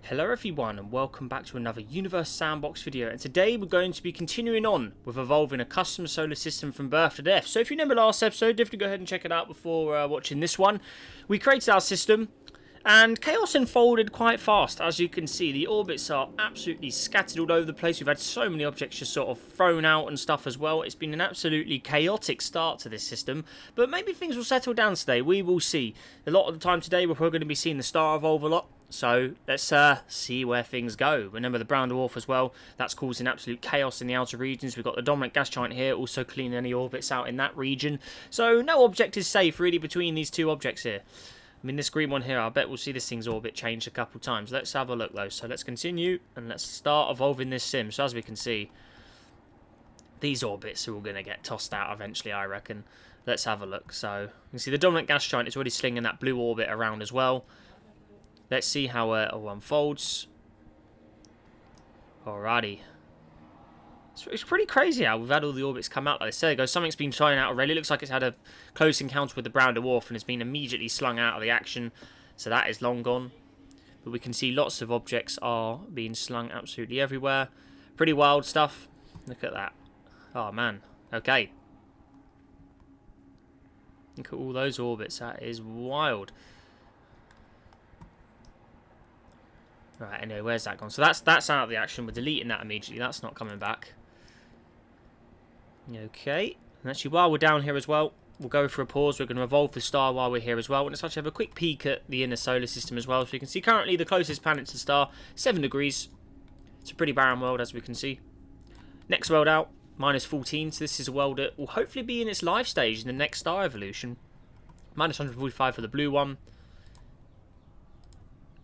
Hello everyone and welcome back to another Universe Sandbox video, and today we're going to be continuing on with evolving a custom solar system from birth to death. So if you remember last episode, definitely go ahead and check it out before watching this one. We created our system and chaos unfolded quite fast. As you can see, the orbits are absolutely scattered all over the place. We've had so many objects just sort of thrown out and stuff as well. It's been an absolutely chaotic start to this system, but maybe things will settle down today. We will see. A lot of the time today we're probably going to be seeing the star evolve a lot. So let's see where things go. Remember the brown dwarf as well. That's causing absolute chaos in the outer regions. We've got the dominant gas giant here, also cleaning any orbits out in that region. So no object is safe really between these two objects here. I mean, this green one here, I bet we'll see this thing's orbit change a couple times. Let's have a look though. So let's continue and let's start evolving this sim. So as we can see, these orbits are all going to get tossed out eventually, I reckon. Let's have a look. So you can see the dominant gas giant is already slinging that blue orbit around as well. Let's see how it all unfolds. Alrighty. It's pretty crazy how we've had all the orbits come out like this. There you go. Something's been thrown out already. It looks like it's had a close encounter with the brown dwarf and has been immediately slung out of the action. So that is long gone. But we can see lots of objects are being slung absolutely everywhere. Pretty wild stuff. Look at that. Oh, man. Okay. Look at all those orbits. That is wild. Right, anyway, where's that gone? So that's out of the action. We're deleting that immediately. That's not coming back. Okay. And actually, while we're down here as well, we'll go for a pause. We're going to evolve the star while we're here as well. And let's actually have a quick peek at the inner solar system as well. So you can see currently the closest planet to the star, 7 degrees. It's a pretty barren world, as we can see. Next world out, minus 14. So this is a world that will hopefully be in its life stage in the next star evolution. Minus 145 for the blue one.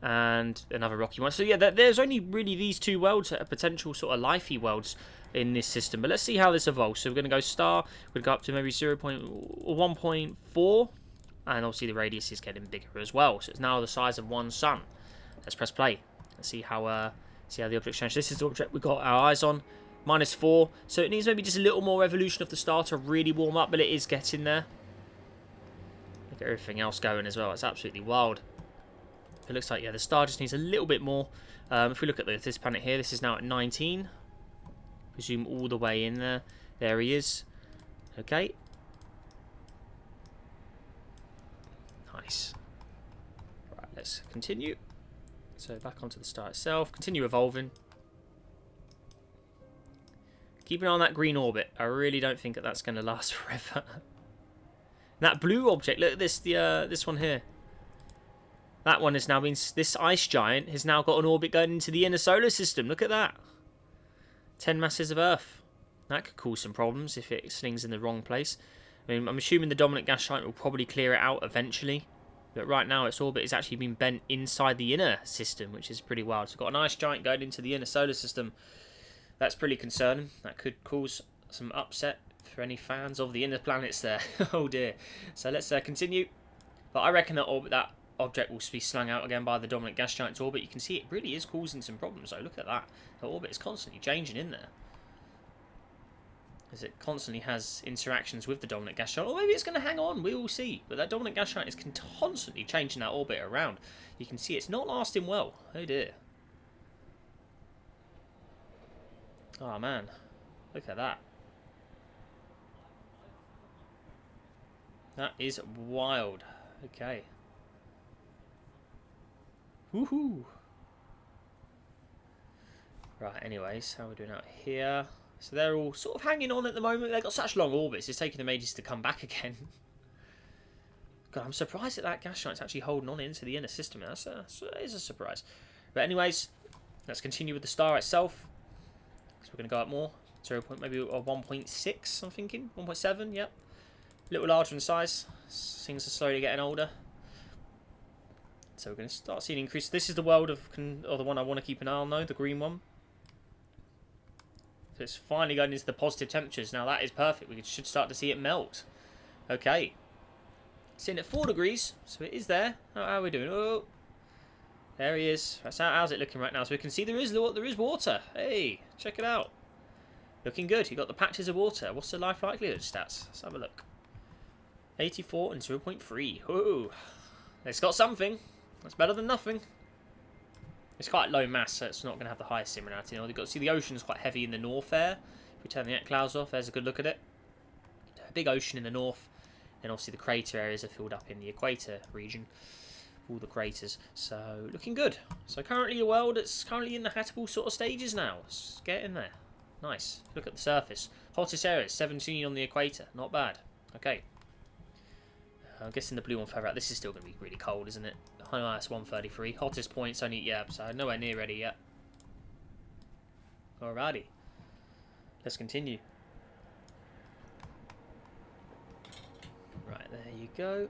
And another rocky one. So yeah, there's only really these two worlds that are potential sort of lifey worlds in this system. But let's see how this evolves. So we're going to go star. We'll go up to maybe 1.4. And obviously the radius is getting bigger as well. So it's now the size of one sun. Let's press play. Let's see how the objects change. This is the object we've got our eyes on. Minus 4. So it needs maybe just a little more evolution of the star to really warm up. But it is getting there. Look at everything else going as well. It's absolutely wild. It looks like, yeah, the star just needs a little bit more. If we look at this planet here, this is now at 19. Zoom all the way in there. There he is. Okay. Nice. Right, let's continue. So back onto the star itself. Continue evolving. Keep an eye on that green orbit. I really don't think that that's going to last forever. That blue object, look at this, this one here. That one has now been... This ice giant has now got an orbit going into the inner solar system. Look at that. 10 masses of Earth. That could cause some problems if it slings in the wrong place. I mean, I'm assuming the dominant gas giant will probably clear it out eventually. But right now its orbit has actually been bent inside the inner system, which is pretty wild. So we've got an ice giant going into the inner solar system. That's pretty concerning. That could cause some upset for any fans of the inner planets there. Oh dear. So let's continue. But I reckon that object will be slung out again by the dominant gas giant's orbit. You can see it really is causing some problems. So look at that. The orbit is constantly changing in there. As it constantly has interactions with the dominant gas giant. Or maybe it's going to hang on. We will see. But that dominant gas giant is constantly changing that orbit around. You can see it's not lasting well. Oh dear. Oh man. Look at that. That is wild. Okay. Woohoo! Right, anyways, how are we doing out here? So they're all sort of hanging on at the moment. They've got such long orbits, it's taking them ages to come back again. God, I'm surprised that gas giant's actually holding on into the inner system. That is a surprise. But anyways, let's continue with the star itself. So we're going to go up more. 0. Maybe a 1.6, I'm thinking. 1.7, yep. A little larger in size. Things are slowly getting older. So we're going to start seeing an increase. This is the world of, or the one I want to keep an eye on though, the green one. So it's finally going into the positive temperatures. Now that is perfect. We should start to see it melt. Okay. It's in at 4 degrees, so it is there. How are we doing? Oh, there he is. How's it looking right now? So we can see there is water. Hey, check it out. Looking good. You've got the patches of water. What's the life likelihood stats? Let's have a look. 84 and 0.3. Ooh. It's got something. That's better than nothing. It's quite low mass, so it's not going to have the highest similarity. You know, you've got to see the ocean's quite heavy in the north there. If we turn the net clouds off, there's a good look at it. A big ocean in the north. Then obviously the crater areas are filled up in the equator region. All the craters. So, looking good. So currently a world that's currently in the habitable sort of stages now. Let's get in there. Nice. Look at the surface. Hottest areas, 17 on the equator. Not bad. Okay. I'm guessing the blue one further out. This is still going to be really cold, isn't it? Minus 133. Hottest points only, yeah, so nowhere near ready yet. Alrighty. Let's continue. Right, there you go.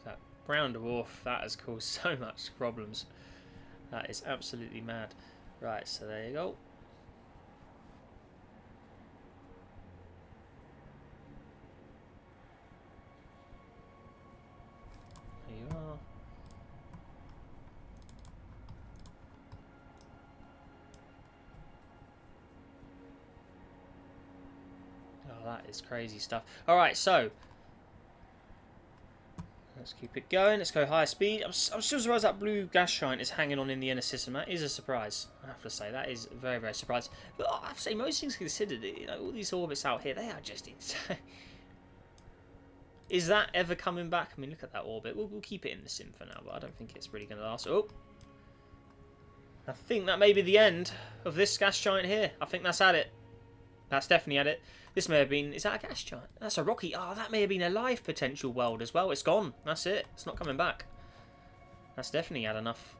That brown dwarf, that has caused so much problems. That is absolutely mad. Right, so there you go. There you are. Oh, that is crazy stuff. Alright, so let's keep it going. Let's go higher speed. I'm still surprised that blue gas giant is hanging on in the inner system. That is a surprise. I have to say that is very, very surprising. But I have to say, most things considered, you know, all these orbits out here, they are just insane. Is that ever coming back? I mean, look at that orbit. We'll keep it in the sim for now, but I don't think it's really going to last. Oh, I think that may be the end of this gas giant here. I think that's at it. That's definitely at it. This may have been... Is that a gas giant? That's a rocky... Oh, that may have been a live potential world as well. It's gone. That's it. It's not coming back. That's definitely had enough.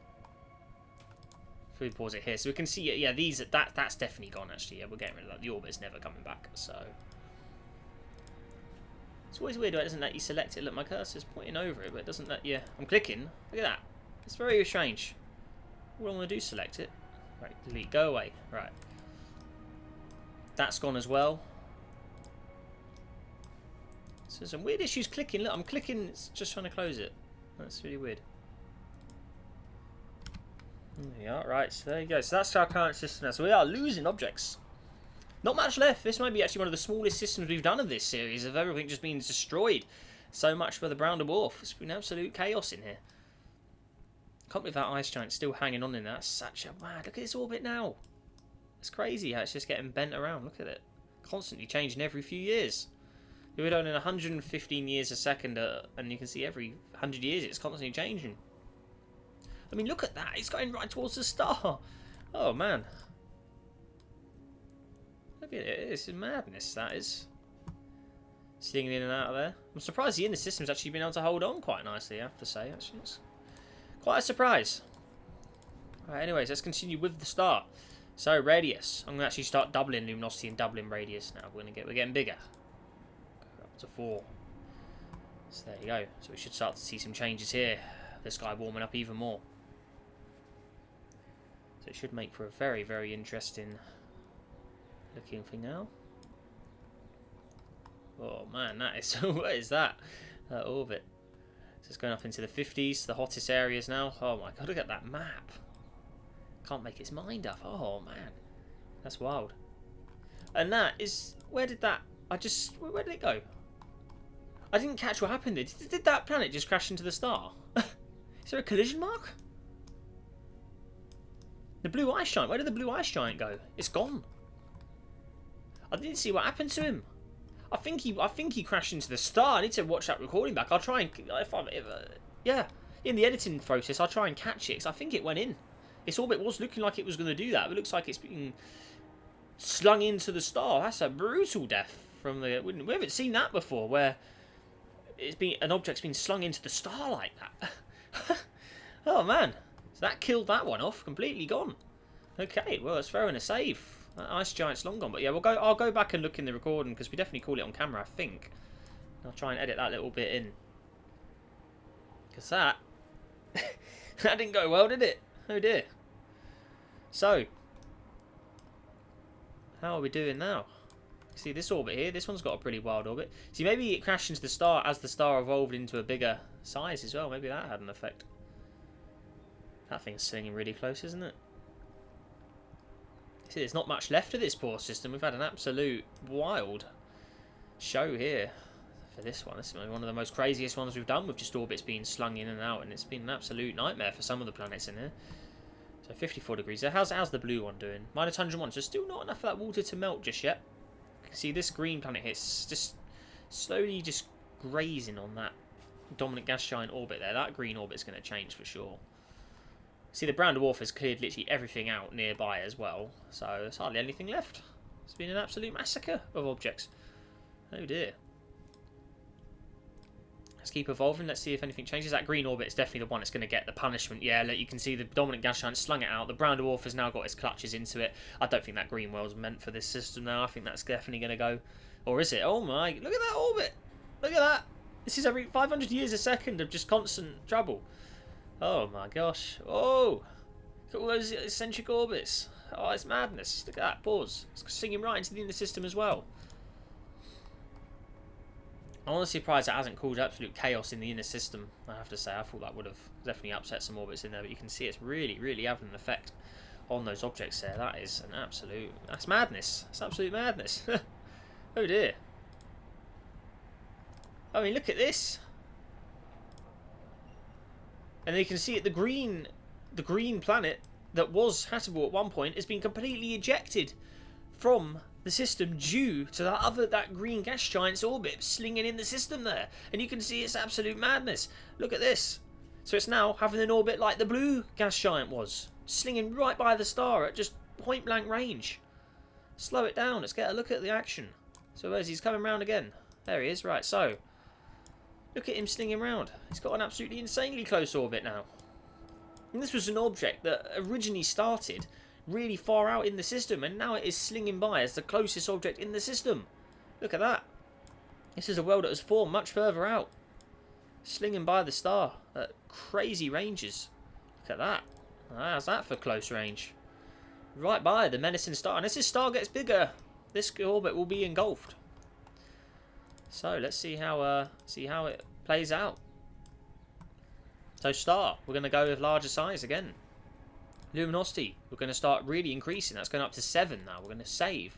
If we pause it here. So we can see... Yeah, these... That's definitely gone, actually. Yeah, we're getting rid of that. The orbit's never coming back, so... It's always weird, doesn't let you select it. Look, my cursor's pointing over it, but it doesn't let you... I'm clicking. Look at that. It's very strange. All I want to do is select it. Right, delete. Go away. Right. That's gone as well. So some weird issues clicking. Look, I'm clicking. It's just trying to close it. That's really weird. Yeah, right. So there you go. So that's our current system now. So we are losing objects. Not much left. This might be actually one of the smallest systems we've done of this series, of everything just being destroyed. So much for the brown dwarf. It's been absolute chaos in here. Can't believe that ice giant still hanging on in there. That's such a mad. Look at this orbit now. It's crazy how it's just getting bent around. Look at it. Constantly changing every few years. We're doing in 115 years a second, and you can see every 100 years it's constantly changing. I mean, look at that. It's going right towards the star. Oh, man. Look at it. It's madness, that is. Slinging in and out of there. I'm surprised the inner system's actually been able to hold on quite nicely, I have to say. Actually, it's quite a surprise. Alright, anyways, let's continue with the star. So, radius. I'm going to actually start doubling luminosity and doubling radius now. We're getting bigger. Up to 4. So there you go. So we should start to see some changes here. The sky warming up even more. So it should make for a very, very interesting looking thing now. Oh man, that is... what is that? Orbit. So it's going up into the 50s, the hottest areas now. Oh my god, look at that map. Can't make its mind up. Oh man, that's wild. And that is... where did that... where did it go? I didn't catch what happened there. Did that planet just crash into the star? Is there a collision mark? The blue ice giant. Where did the blue ice giant go? It's gone. I didn't see what happened to him. I think he crashed into the star. I need to watch that recording back. I'll try and... yeah. In the editing process, I'll try and catch it. Because I think it went in. Its orbit was looking like it was going to do that. But it looks like it's being slung into the star. That's a brutal death from the... We haven't seen that before, where an object's been slung into the star like that. Oh, man. So that killed that one off. Completely gone. Okay, well, it's throwing a save. That ice giant's long gone. But yeah, I'll go back and look in the recording, because we definitely call it on camera, I think. I'll try and edit that little bit in. Because that... that didn't go well, did it? Oh dear. So, how are we doing now? See this orbit here, this one's got a pretty wild orbit. See, maybe it crashed into the star as the star evolved into a bigger size as well. Maybe that had an effect. That thing's slinging really close, isn't it? See, there's not much left of this poor system. We've had an absolute wild show here. So this is one of the most craziest ones we've done, with just orbits being slung in and out, and it's been an absolute nightmare for some of the planets in here. So 54 degrees there. How's the blue one doing? Minus 101. So still not enough of that water to melt just yet. You can see this green planet here, it's just slowly just grazing on that dominant gas giant orbit there. That green orbit's going to change for sure. See, the brown dwarf has cleared literally everything out nearby as well, so there's hardly anything left. It's been an absolute massacre of objects. Oh dear. Let's keep evolving. Let's see if anything changes. That green orbit is definitely the one that's going to get the punishment. Yeah, look, you can see the dominant gas giant slung it out. The brown dwarf has now got its clutches into it. I don't think that green world's meant for this system now. I think that's definitely going to go. Or is it? Oh my, look at that orbit. Look at that. This is every 500 years a second of just constant trouble. Oh my gosh. Oh. Look at all those eccentric orbits. Oh, it's madness. Look at that. Pause. It's singing right into the inner system as well. I'm honestly surprised it hasn't caused absolute chaos in the inner system, I have to say. I thought that would have definitely upset some orbits in there, but you can see it's really, really having an effect on those objects there. That is an absolute... That's madness. That's absolute madness. Oh dear. I mean, look at this. And you can see it, the green planet that was habitable at one point has been completely ejected from the system due to that green gas giant's orbit slinging in the system there. And you can see it's absolute madness. Look at this. So it's now having an orbit like the blue gas giant was, slinging right by the star at just point blank range. Slow it down. Let's get a look at the action. So as he's coming round again. There he is. Right, so look at him slinging round. He's got an absolutely insanely close orbit now. And this was an object that originally started really far out in the system, and now it is slinging by as the closest object in the system. Look at that. This is a world that was formed much further out, slinging by the star at crazy ranges. Look at that. How's that for close range? Right by the menacing star. And as this star gets bigger, this orbit will be engulfed. So let's see how it plays out. So star, we're going to go with larger size again. Luminosity, we're going to start really increasing. That's going up to 7 now. We're going to save.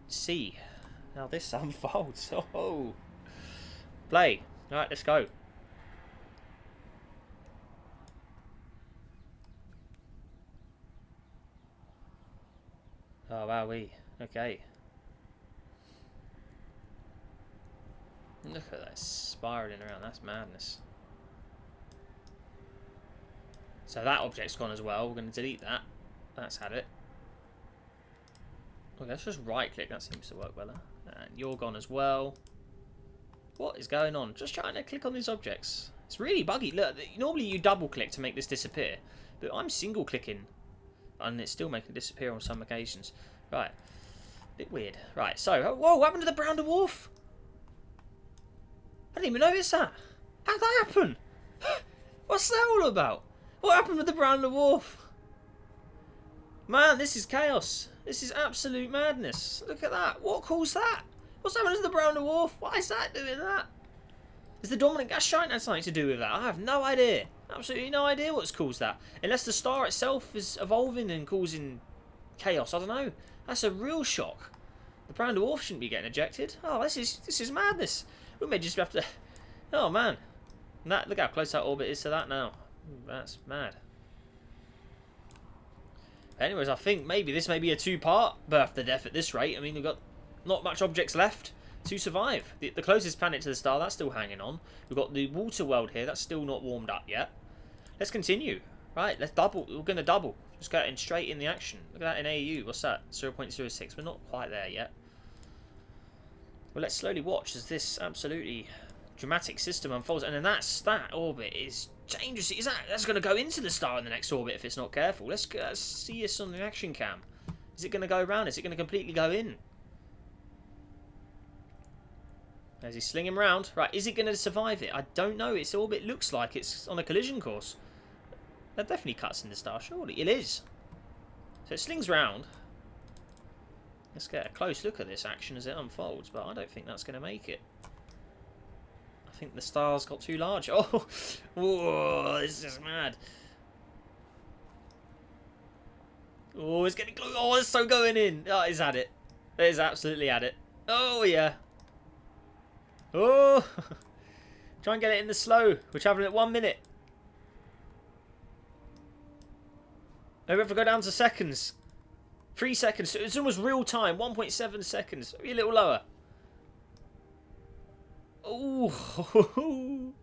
See how this unfolds. Oh, play. All right, let's go. Oh, wowee. Okay. Look at that spiraling around. That's madness. So that object's gone as well. We're going to delete that. That's had it. Okay, let's just right click. That seems to work better. And you're gone as well. What is going on? Just trying to click on these objects. It's really buggy. Look, normally you double click to make this disappear, but I'm single clicking and it's still making it disappear on some occasions. Right. Bit weird. Right, so, whoa, what happened to the brown dwarf? I didn't even notice that. How'd that happen? What's that all about? What happened with the brown dwarf? Man, this is chaos. This is absolute madness. Look at that. What caused that? What's happened to the brown dwarf? Why is that doing that? Is the dominant gas giant had something to do with that? I have no idea. Absolutely no idea what's caused that. Unless the star itself is evolving and causing chaos. I don't know. That's a real shock. The brown dwarf shouldn't be getting ejected. Oh, this is madness. We may just have to... Oh, man. Look how close that orbit is to that now. That's mad. Anyways, I think maybe this may be a 2-part birth to death at this rate. I mean, we've got not much objects left to survive. The closest planet to the star, that's still hanging on. We've got the water world here. That's still not warmed up yet. Let's continue. Right, let's double. We're going to double. Just getting straight in the action. Look at that in AU. What's that? 0.06. We're not quite there yet. Well, let's slowly watch as this absolutely dramatic system unfolds. And then that orbit is dangerous. That's going to go into the star in the next orbit if it's not careful. Let's see this on the action cam. Is it going to go around? Is it going to completely go in? As he's slinging around. Right, is it going to survive it? I don't know. Its orbit looks like it's on a collision course. That definitely cuts in the star, surely. It is. So it slings round. Let's get a close look at this action as it unfolds, but I don't think that's going to make it. I think the star's got too large. Oh, whoa, this is mad. Oh, it's getting close. Oh, it's so going in. Oh, it's had it. It's absolutely had it. Oh, yeah. Oh! Try and get it in the slow. We're travelling at 1 minute. Maybe if I go down to seconds. 3 seconds. It's almost real time. 1.7 seconds. Maybe a little lower. Oh!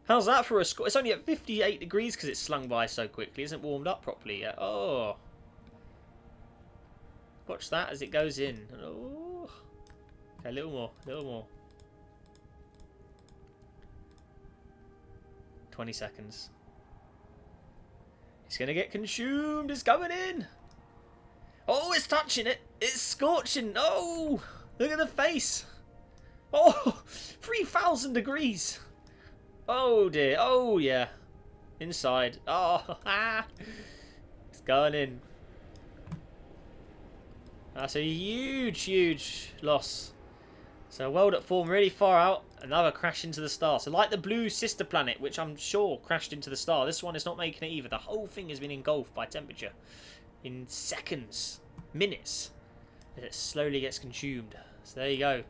How's that for a score? It's only at 58 degrees because it's slung by so quickly. It isn't warmed up properly yet. Oh. Watch that as it goes in. Oh. Okay, a little more. A little more. 20 seconds. It's going to get consumed. It's going in. Oh, it's touching it. It's scorching. Oh, look at the face. Oh, 3,000 degrees. Oh, dear. Oh, yeah. Inside. Oh, it's going in. That's a huge, huge loss. So, world at form really far out. Another crash into the star. So, like the blue sister planet, which I'm sure crashed into the star, this one is not making it either. The whole thing has been engulfed by temperature in seconds, minutes, as it slowly gets consumed. So, there you go.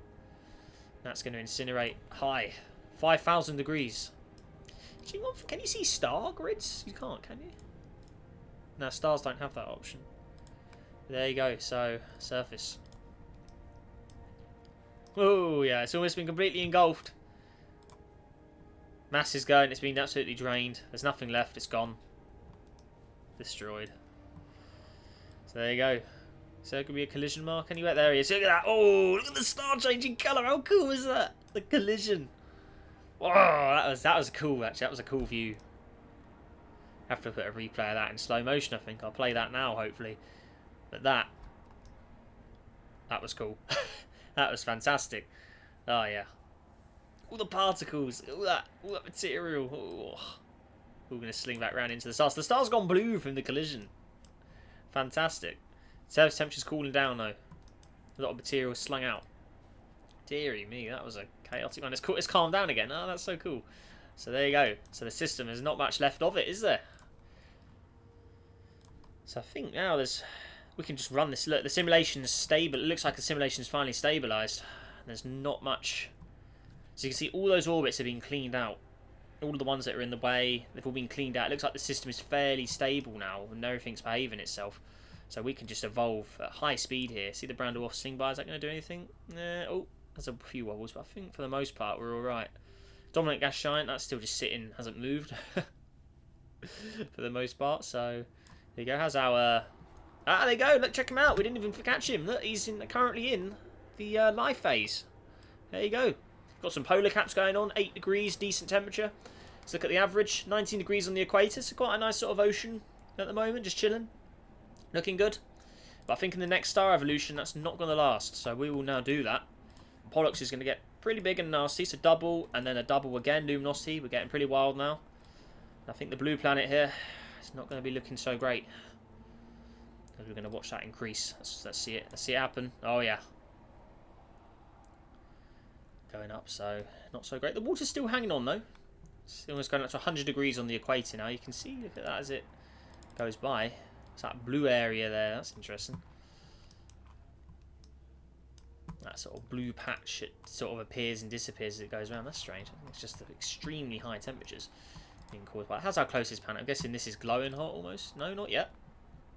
That's going to incinerate high. 5,000 degrees. Can you see star grids? You can't, can you? No, stars don't have that option. There you go. So, surface. Oh, yeah, it's almost been completely engulfed. Mass is going, it's been absolutely drained. There's nothing left, it's gone. Destroyed. So there you go. So there could be a collision mark anywhere. There he is. Look at that. Oh, look at the star changing colour. How cool is that? The collision. Oh, that was cool, actually. That was a cool view. Have to put a replay of that in slow motion, I think. I'll play that now, hopefully. But that was cool. That was fantastic. Oh, yeah. All the particles. All that material. Oh. We're going to sling back round into the stars. The star's gone blue from the collision. Fantastic. Surface temperature's cooling down, though. A lot of material slung out. Deary me, that was a chaotic one. It's calmed down again. Oh, that's so cool. So there you go. So the system, there's not much left of it, is there? So I think now we can just run this. Look, the simulation's stable. It looks like the simulation's finally stabilised. There's not much. So you can see all those orbits have been cleaned out. All of the ones that are in the way, they've all been cleaned out. It looks like the system is fairly stable now and everything's behaving itself. So we can just evolve at high speed here. See the brown dwarf sling by? Is that going to do anything? Oh, there's a few wobbles, but I think for the most part we're alright. Dominant gas giant, that's still just sitting, hasn't moved. For the most part, so there you go. How's our... there you go, look, check him out. We didn't even catch him. Look, he's currently in the life phase. There you go. Got some polar caps going on, 8 degrees, decent temperature. Let's look at the average, 19 degrees on the equator, so quite a nice sort of ocean at the moment, just chilling. Looking good. But I think in the next star evolution, that's not going to last, so we will now do that. Pollux is going to get pretty big and nasty, so double, and then a double again, luminosity. We're getting pretty wild now. I think the blue planet here is not going to be looking so great. We're going to watch that increase. Let's see it. Let's see it happen. Oh, yeah. Going up, so not so great. The water's still hanging on, though. It's almost going up to 100 degrees on the equator now. You can see, look at that as it goes by. It's that blue area there. That's interesting. That sort of blue patch, it sort of appears and disappears as it goes around. That's strange. I think it's just the extremely high temperatures being caused by it. How's our closest planet? I'm guessing this is glowing hot almost. No, not yet.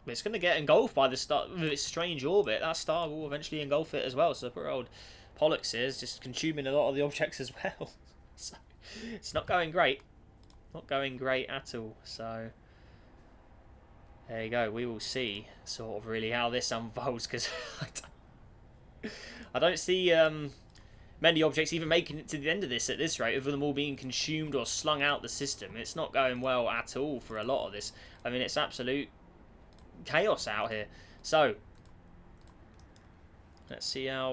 But it's going to get engulfed by the star with its strange orbit. That star will eventually engulf it as well. So poor old Pollux is just consuming a lot of the objects as well. So it's not going great. Not going great at all. So there you go. We will see sort of really how this unfolds, because I don't see many objects even making it to the end of this at this rate, of them all being consumed or slung out the system. It's not going well at all for a lot of this. I mean, it's absolute chaos out here. So let's see how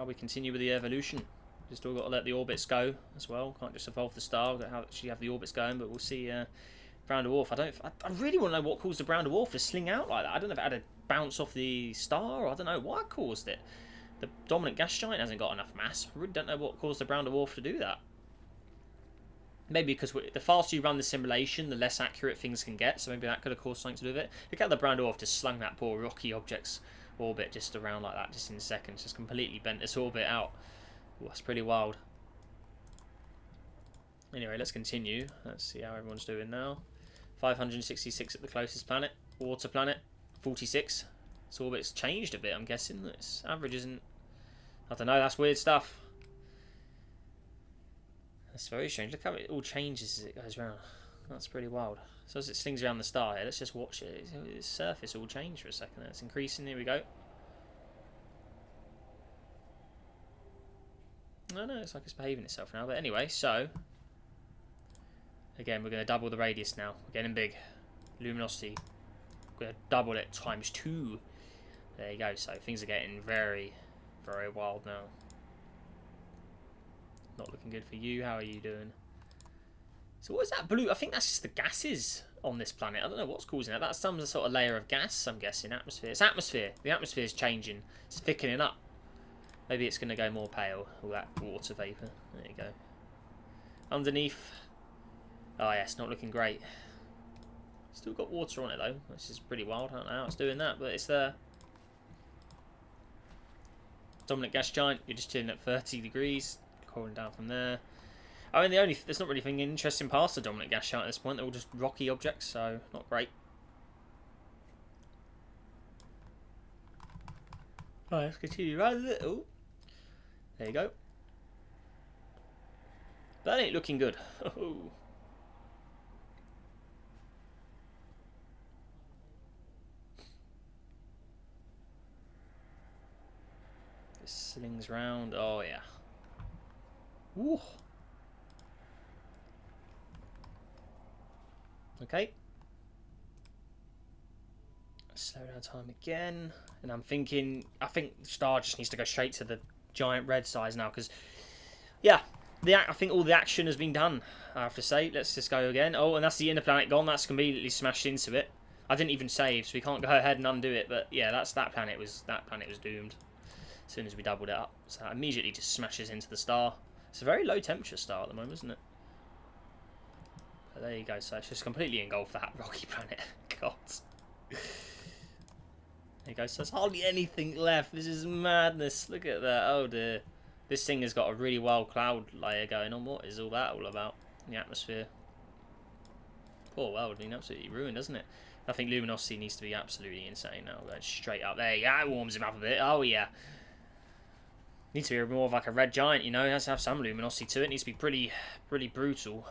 we continue with the evolution. Just all got to let the orbits go as well. Can't just evolve the star. We've got to actually have the orbits going, but we'll see. Brown dwarf. I really want to know what caused the brown dwarf to sling out like that. I don't know if it had to bounce off the star, or I don't know what caused it. The dominant gas giant hasn't got enough mass. I really don't know what caused the brown dwarf to do that. Maybe because the faster you run the simulation, the less accurate things can get. So maybe that could have caused something to do with it. Look at the brown dwarf just slung that poor rocky object's orbit just around like that, just in seconds. Just completely bent this orbit out. Ooh, that's pretty wild. Anyway, let's continue. Let's see how everyone's doing now. 566 at the closest planet. Water planet. 46. So orbit's changed a bit, I'm guessing. This average isn't... I don't know, that's weird stuff. That's very strange. Look how it all changes as it goes around. That's pretty wild. So as it slings around the star here, let's just watch it. Its surface all changed for a second. It's increasing. Here we go. No, it's like it's behaving itself now. But anyway, so... Again, we're going to double the radius now. We're getting big. Luminosity. We're going to double it times 2. There you go. So things are getting very, very wild now. Not looking good for you. How are you doing? So what is that blue? I think that's just the gases on this planet. I don't know what's causing that. That's some sort of layer of gas, I'm guessing. Atmosphere. It's atmosphere. The atmosphere is changing. It's thickening up. Maybe it's going to go more pale. All that water vapour. There you go. Underneath. Oh yeah, it's not looking great. Still got water on it though, which is pretty wild. I don't know how it's doing that, but it's there. Dominant gas giant, you're just chilling at 30 degrees, cooling down from there. I mean, there's not really anything interesting past the dominant gas giant at this point. They're all just rocky objects, so not great. Alright, let's continue right a little. There you go. That ain't looking good. Slings round. Oh yeah. Woo. Okay. Slow down time again. And I'm thinking, I think the star just needs to go straight to the giant red size now, because yeah, I think all the action has been done, I have to say. Let's just go again. Oh, and that's the inner planet gone. That's completely smashed into it. I didn't even save, so we can't go ahead and undo it. But yeah, that planet was doomed. As soon as we doubled it up. So that immediately just smashes into the star. It's a very low temperature star at the moment, isn't it? But there you go. So it's just completely engulfed that rocky planet. God. There you go. So there's hardly anything left. This is madness. Look at that. Oh dear. This thing has got a really wild cloud layer going on. What is all that all about in the atmosphere? Poor world. Been absolutely ruined, doesn't it? I think luminosity needs to be absolutely insane now. Going straight up there. Yeah, it warms him up a bit. Oh yeah. Needs to be more of like a red giant, you know. It has to have some luminosity to it. It needs to be pretty brutal.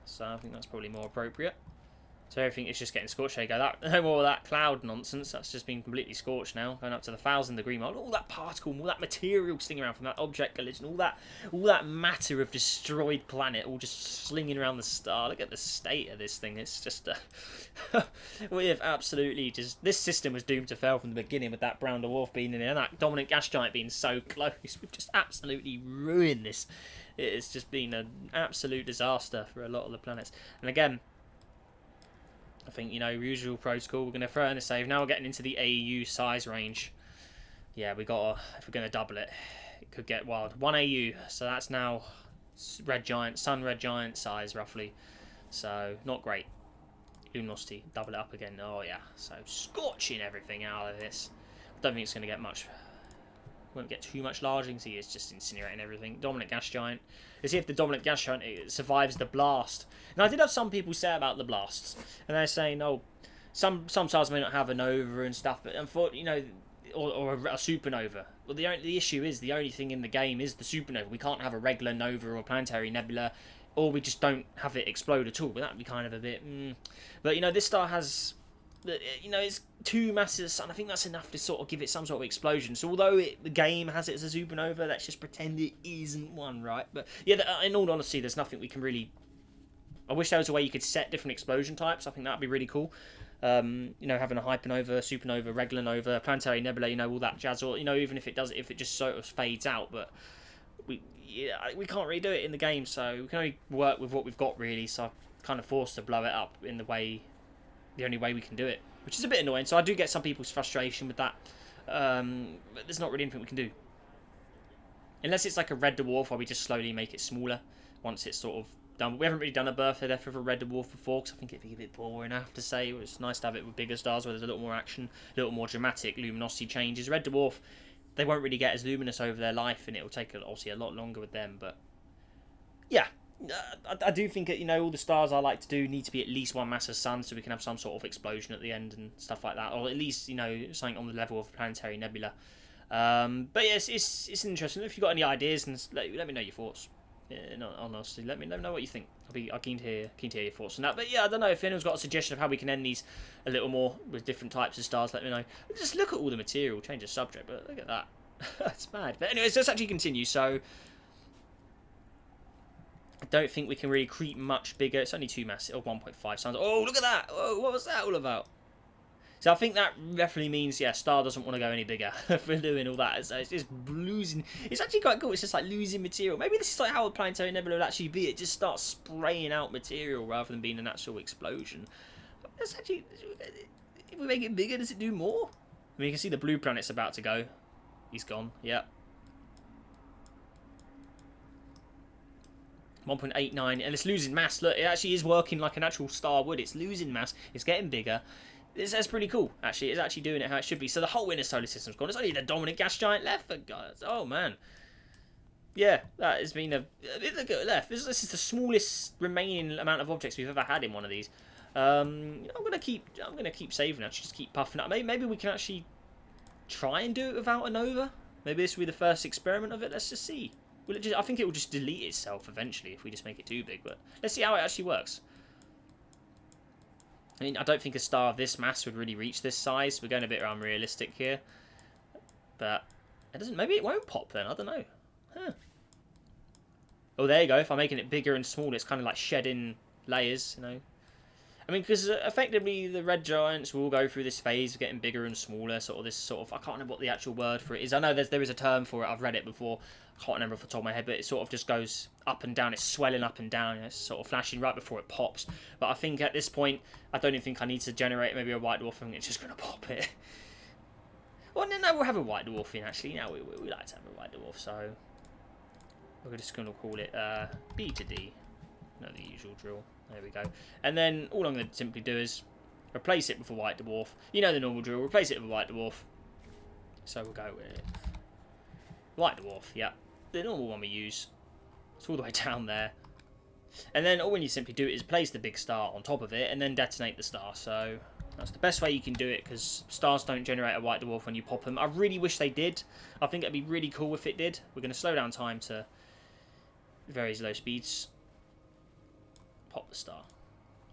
So I think that's probably more appropriate. So everything is just getting scorched. There you go. No more of that cloud nonsense. That's just been completely scorched now. Going up to the 1,000-degree mark. All that particle, all that material stinging around from that object collision. All that matter of destroyed planet, all just slinging around the star. Look at the state of this thing. It's just we have absolutely just... This system was doomed to fail from the beginning with that brown dwarf being in there and that dominant gas giant being so close. We've just absolutely ruined this. It's just been an absolute disaster for a lot of the planets. And again, I think, you know, usual protocol, we're going to throw in a save. Now we're getting into the AU size range. Yeah, we got to, if we're going to double it, it could get wild. 1 AU, so that's now red giant, sun red giant size roughly. So, not great. Luminosity, double it up again. Oh yeah, so scorching everything out of this. I don't think it's going to get much. Won't get too much larger. You can see it's just incinerating everything. Dominant gas giant. Let's see if the dominant gas giant survives the blast. Now I did have some people say about the blasts, and they're saying, oh, some stars may not have a nova and stuff, but unfortunately, you know, or a supernova. Well, the issue is the only thing in the game is the supernova. We can't have a regular nova or a planetary nebula, or we just don't have it explode at all. But that'd be kind of a bit. But you know, this star has. You know, it's 2 masses of sun. I think that's enough to sort of give it some sort of explosion. So although the game has it as a supernova, let's just pretend it isn't one, right? But yeah, in all honesty, there's nothing we can really... I wish there was a way you could set different explosion types. I think that'd be really cool. You know, having a hypernova, supernova, regular nova, planetary nebula, you know, all that jazz. Or, you know, even if it just sort of fades out. But we can't really do it in the game, so we can only work with what we've got, really. So I'm kind of forced to blow it up in the only way we can do it, which is a bit annoying. So I do get some people's frustration with that, but there's not really anything we can do. Unless it's like a red dwarf where we just slowly make it smaller once it's sort of done. We haven't really done a birthday death of a red dwarf before, because I think it'd be a bit boring, I have to say. It's nice to have it with bigger stars where there's a little more action, a little more dramatic luminosity changes. Red dwarf they won't really get as luminous over their life, and it will take obviously a lot longer with them. But yeah, I do think that, you know, all the stars I like to do need to be at least one mass of sun, so we can have some sort of explosion at the end and stuff like that, or at least, you know, something on the level of Planetary Nebula. But yes, it's interesting. If you've got any ideas, and let me know your thoughts. Yeah, no, honestly, let me know what you think. I'm keen to hear your thoughts on that. But yeah, I don't know if anyone's got a suggestion of how we can end these a little more with different types of stars. Let me know. Just look at all the material, change the subject, but look at that. That's mad. But anyways, let's actually continue. So I don't think we can really creep much bigger. It's only 2 mass, or 1.5 sounds. Oh, look at that! Oh, what was that all about? So I think that definitely means, yeah, star doesn't want to go any bigger for doing all that. So it's just losing. It's actually quite cool. It's just like losing material. Maybe this is like how a Planetary Nebula would actually be. It just starts spraying out material rather than being an actual explosion. That's actually, if we make it bigger, does it do more? I mean, you can see the blue planet's about to go. He's gone. Yep. 1.89, and it's losing mass. Look, it actually is working like an actual star would. It's losing mass. It's getting bigger. That's pretty cool, actually. It's actually doing it how it should be. So the whole inner solar system's gone. It's only the dominant gas giant left, for guys. Oh, man. Yeah, that has been a... Look at left. This is the smallest remaining amount of objects we've ever had in one of these. I'm gonna keep saving. Actually, just keep puffing up. Maybe we can actually try and do it without a nova. Maybe this will be the first experiment of it. Let's just see. Will it just, I think it will just delete itself eventually if we just make it too big. But let's see how it actually works. I mean, I don't think a star of this mass would really reach this size. We're going a bit unrealistic here. But it doesn't. Maybe it won't pop then. I don't know. Huh. Oh, there you go. If I'm making it bigger and smaller, it's kind of like shedding layers, you know. I mean, because effectively the red giants will go through this phase of getting bigger and smaller, sort of this sort of, I can't remember what the actual word for it is. I know there is a term for it. I've read it before. I can't remember off the top of my head, but it sort of just goes up and down. It's swelling up and down. It's sort of flashing right before it pops. But I think at this point, I don't even think I need to generate maybe a white dwarf. I think it's just going to pop it. Well, no, we'll have a white dwarf in, actually. Now we like to have a white dwarf, so we're just going to call it B to D. No, the usual drill. There we go. And then all I'm going to simply do is replace it with a white dwarf. You know the normal drill. Replace it with a white dwarf. So we'll go with white dwarf. Yeah, the normal one we use. It's all the way down there. And then all you simply do is place the big star on top of it and then detonate the star. So that's the best way you can do it, because stars don't generate a white dwarf when you pop them. I really wish they did. I think it'd be really cool if it did. We're going to slow down time to very low speeds. Pop the star.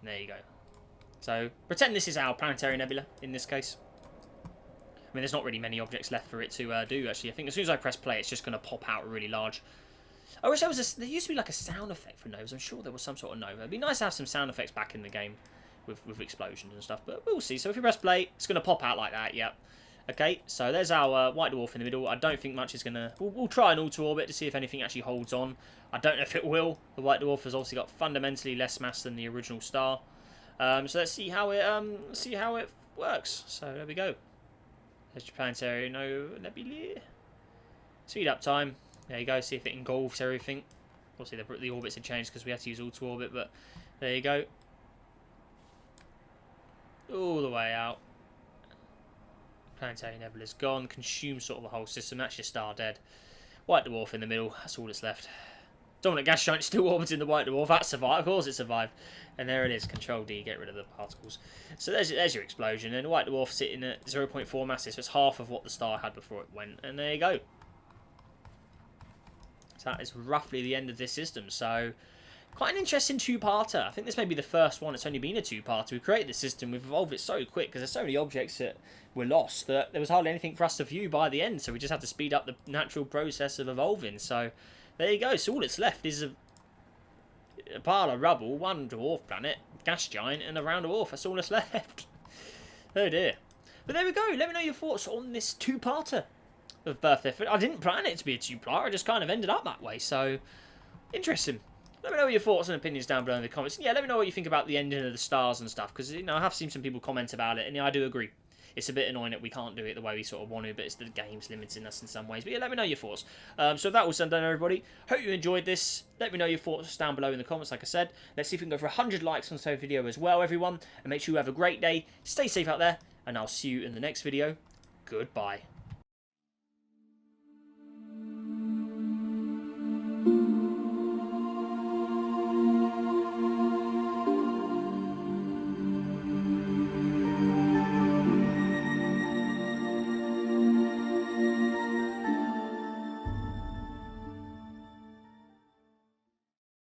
There you go. So pretend this is our Planetary Nebula in this case. I mean, there's not really many objects left for it to do, actually. I think as soon as I press play, it's just going to pop out really large. I wish there used to be like a sound effect for novas. I'm sure there was some sort of nova. It'd be nice to have some sound effects back in the game with explosions and stuff, but we'll see. So if you press play, it's going to pop out like that, yep. Okay, so there's our white dwarf in the middle. I don't think much is going to... We'll try an auto-orbit to see if anything actually holds on. I don't know if it will. The white dwarf has obviously got fundamentally less mass than the original star. So let's see how it works. So there we go. There's your Planetary Nebula. Speed up time. There you go. See if it engulfs everything. Obviously the orbits have changed because we had to use auto-orbit, but there you go. All the way out. Planetary Nebula's gone, consumed sort of the whole system. That's your star dead. White dwarf in the middle, that's all that's left. Dominant gas giant still orbiting the white dwarf. That survived, of course it survived. And there it is, Control D, get rid of the particles. So there's your explosion. And the white dwarf sitting at 0.4 masses, so it's half of what the star had before it went. And there you go. So that is roughly the end of this system. So quite an interesting two-parter. I think this may be the first one. It's only been a two-parter. We've created the system. We've evolved it so quick because there's so many objects that were lost that there was hardly anything for us to view by the end. So we just had to speed up the natural process of evolving. So there you go. So all that's left is a pile of rubble, one dwarf planet, gas giant, and a round dwarf. That's all that's left. Oh dear. But there we go. Let me know your thoughts on this two-parter of Birthday. I didn't plan it to be a two-parter. I just kind of ended up that way. So interesting. Let me know your thoughts and opinions down below in the comments. And yeah, let me know what you think about the ending of the stars and stuff, because I have seen some people comment about it, and yeah, I do agree. It's a bit annoying that we can't do it the way we sort of want to, but it's the game's limiting us in some ways. But yeah, let me know your thoughts. So that was done, everybody. Hope you enjoyed this. Let me know your thoughts down below in the comments, like I said. Let's see if we can go for 100 likes on this video as well, everyone. And make sure you have a great day. Stay safe out there, and I'll see you in the next video. Goodbye.